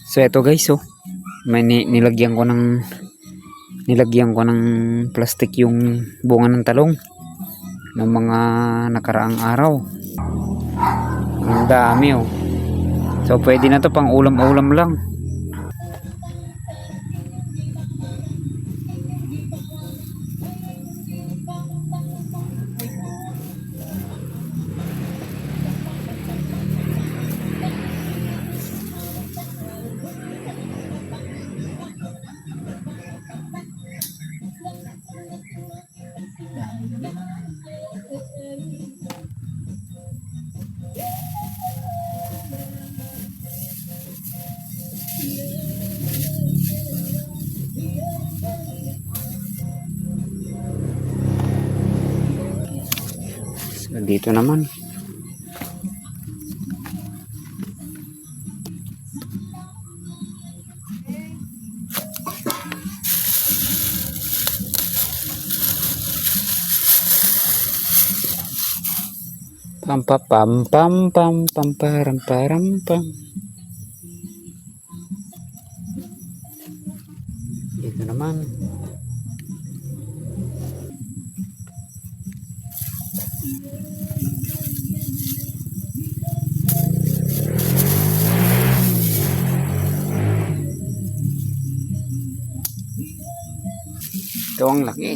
So ito guys, oh. May nilagyan ko ng plastic yung bunga ng talong ng mga nakaraang araw. Ang dami, oh. So pwede na to pang ulam-ulam lang. So dito naman, pam pam pam pam pam pam param param pam. Dito naman. Ito ang laki.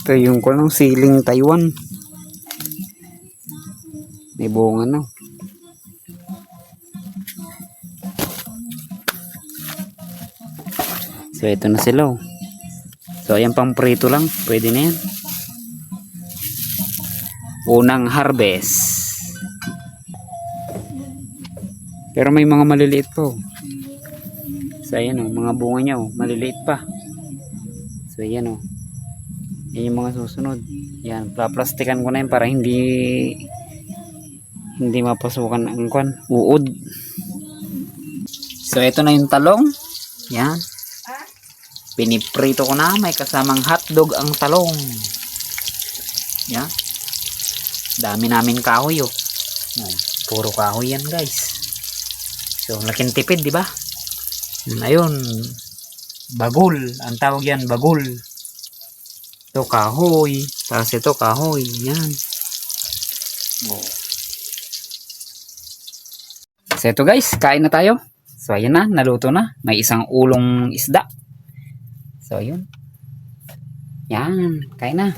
Ito yung ko ng siling Taiwan. May bunga na. So ito na sila, oh. So ayan, pang prito lang. Pwede na yan. Unang harvest. Pero may mga maliliit po. So ayan, oh, mga bunga niya, oh, maliliit pa. So ayan, oh. Yan yung mga susunod. Yan, plastikan ko na yan para hindi mapasukan ang uod. So ito na yung talong. Yan. Piniprito ko na, may kasamang hotdog ang talong. Yan. Dami namin kahoy, oh. Yan. Puro kahoy yan, guys. So laking tipid, di ba? Ayun, bagul, ang tawag yan, bagul. Ito kahoy, tapos ito kahoy, yan. Oh. So ito guys, kain na tayo. So ayan na, naluto na. May isang ulong isda. So ayun. Yan, kain na.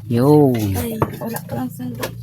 Yo. Ay, wala pa lang sandok.